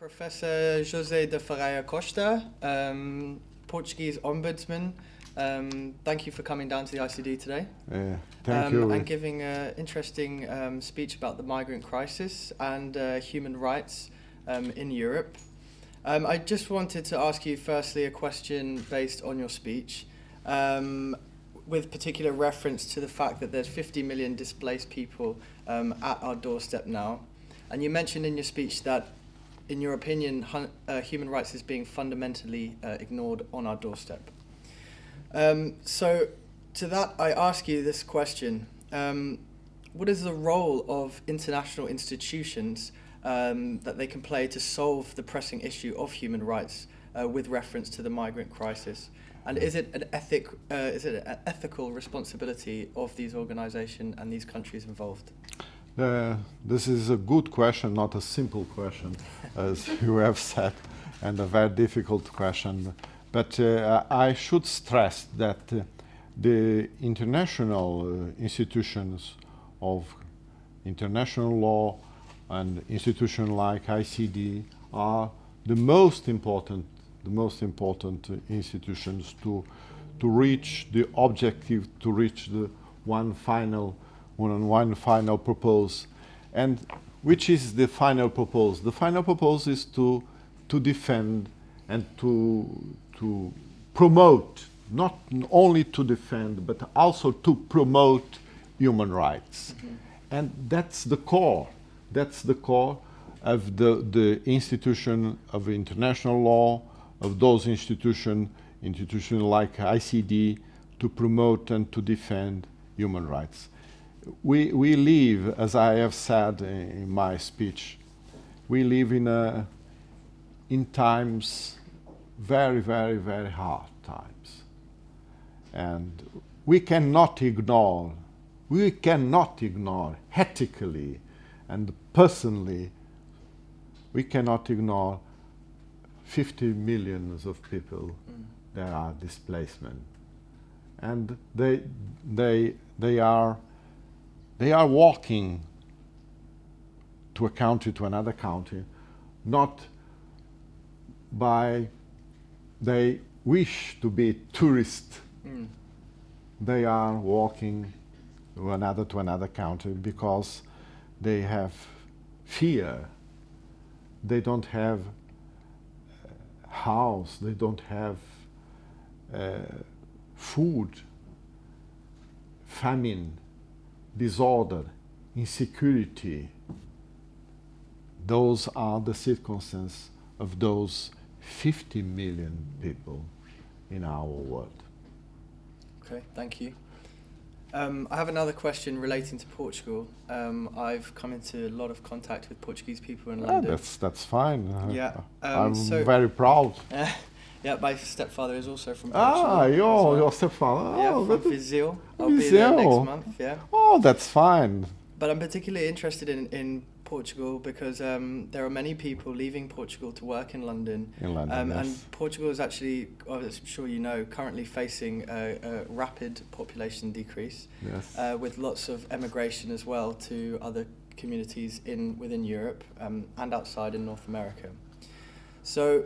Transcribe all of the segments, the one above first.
Professor José de Faria Costa, Portuguese Ombudsman. Thank you for coming down to the ICD today. Thank you. And giving an interesting speech about the migrant crisis and human rights in Europe. I just wanted to ask you firstly a question based on your speech, with particular reference to the fact that there's 50 million displaced people at our doorstep now. And you mentioned in your speech that, in your opinion, human rights is being fundamentally ignored on our doorstep. So to that, I ask you this question. What is the role of international institutions that they can play to solve the pressing issue of human rights with reference to the migrant crisis? And is it an ethical responsibility of these organizations and these countries involved? This is a good question, not a simple question, as you have said, and a very difficult question. But I should stress that the international institutions of international law and institutions like ICD are the most important institutions to reach the objective, to reach the one final purpose. And which is the final purpose? The final purpose is to defend and to promote, not only to defend, but also to promote human rights. Mm-hmm. And that's the core. That's the core of the institution of international law, of those institutions like ICD, to promote and to defend human rights. We live, as I have said in my speech, we live in times, very, very, very hard times. And we cannot ignore ethically and personally, we cannot ignore 50 million of people that are displacement. And they are walking to a country, to another country, not by they wish to be tourists. They are walking to another country because they have fear. They don't have house. They don't have food, famine, disorder, insecurity. Those are the circumstances of those 50 million people in our world. Okay, thank you. I have another question relating to Portugal. I've come into a lot of contact with Portuguese people in London. That's fine. Yeah, I'm very proud. Yeah, my stepfather is also from Portugal. Your stepfather. Yeah, from Viseu. I'll be there next month. Yeah. Oh, that's fine. But I'm particularly interested in Portugal because there are many people leaving Portugal to work in London. Yes. And Portugal is actually, as I'm sure you know, currently facing a rapid population decrease. Yes. With lots of emigration as well to other communities within Europe and outside in North America. So,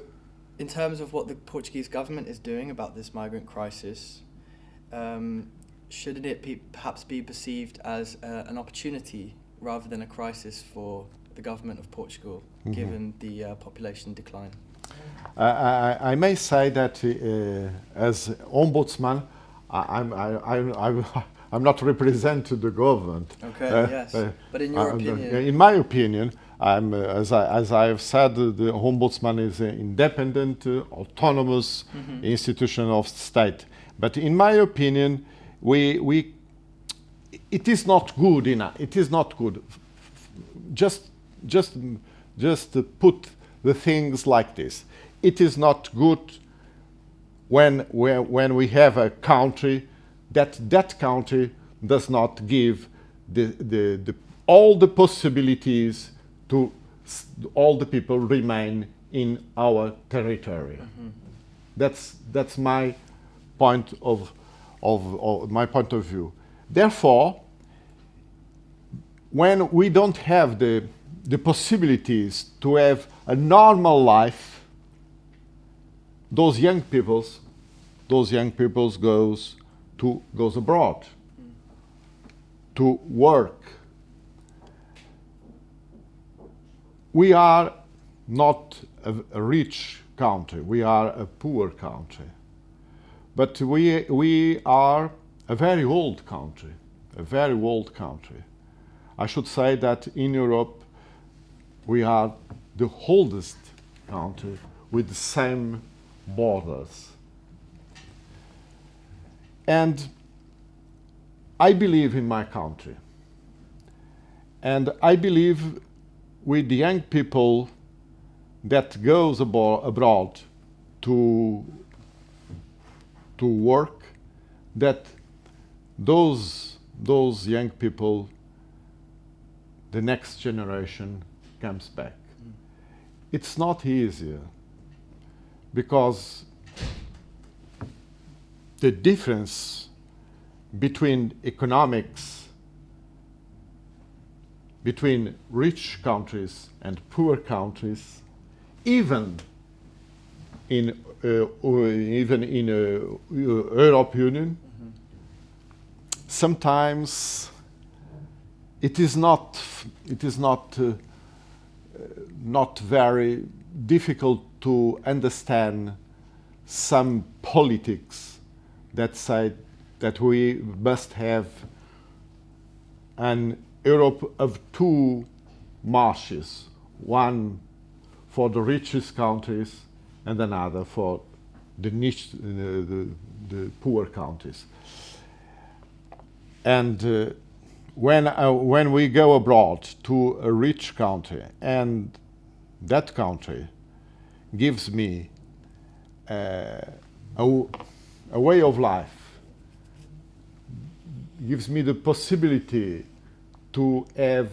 in terms of what the Portuguese government is doing about this migrant crisis, shouldn't it perhaps be perceived as an opportunity rather than a crisis for the government of Portugal, given the population decline? I may say that as ombudsman, I'm not representing the government. Okay, yes. But in your opinion? In my opinion, as I have said, the ombudsman is an independent, autonomous institution of state. But in my opinion, it is not good enough. It is not good. Just to put the things like this. It is not good when we have a country that country does not give all the possibilities to all the people remain in our territory. That's my point of view. Therefore, when we don't have the the possibilities to have a normal life, those young peoples goes abroad to work. We are not a rich country, we are a poor country. But we are a very old country, a very old country. I should say that in Europe we are the oldest country with the same borders. And I believe in my country. And I believe with the young people that goes abroad to work, that those young people, the next generation, comes back. It's not easier because the difference between economics between rich countries and poor countries, even in European Union, sometimes it is not very difficult to understand some politics that say that we must have an Europe of two marches, one for the richest countries and another for the poor countries. And when we go abroad to a rich country and that country gives me a way of life, gives me the possibility to have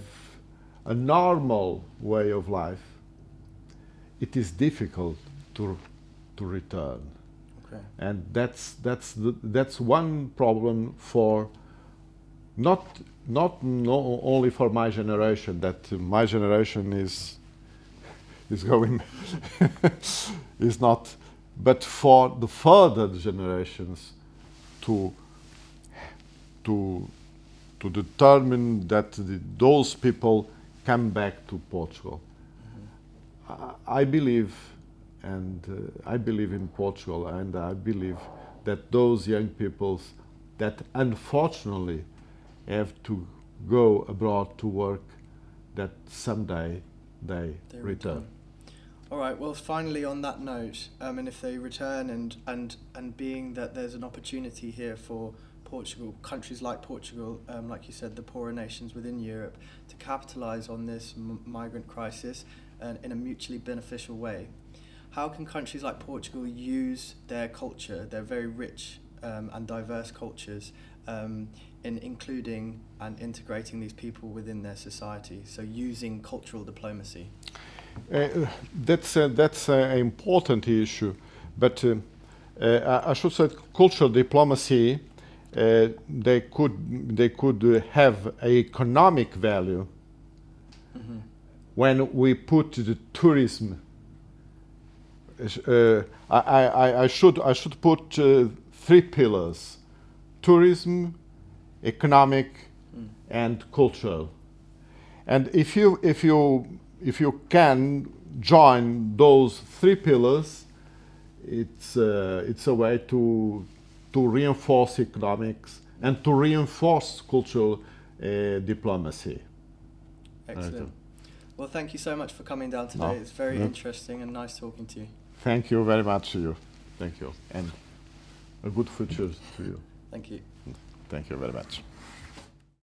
a normal way of life, it is difficult to return. Okay. And that's one problem for not only for my generation, that my generation is going is not, but for the further generations to determine that those people come back to Portugal. I believe in Portugal, and I believe that those young people that unfortunately have to go abroad to work, that someday they return. All right. Well, finally, on that note, and if they return, and being that there's an opportunity here for Portugal, countries like Portugal, like you said, the poorer nations within Europe, to capitalise on this migrant crisis in a mutually beneficial way. How can countries like Portugal use their culture, their very rich and diverse cultures, in including and integrating these people within their society? So using cultural diplomacy. That's an important issue, but I should say cultural diplomacy. They could have an economic value when we put the tourism. I should put 3 pillars: tourism, economic, and cultural. And if you can join those 3 pillars, it's a way to reinforce economics and to reinforce cultural diplomacy. Excellent. Well, thank you so much for coming down today. It's very interesting and nice talking to you. Thank you very much to you. Thank you. And a good future to you. Thank you. Thank you very much.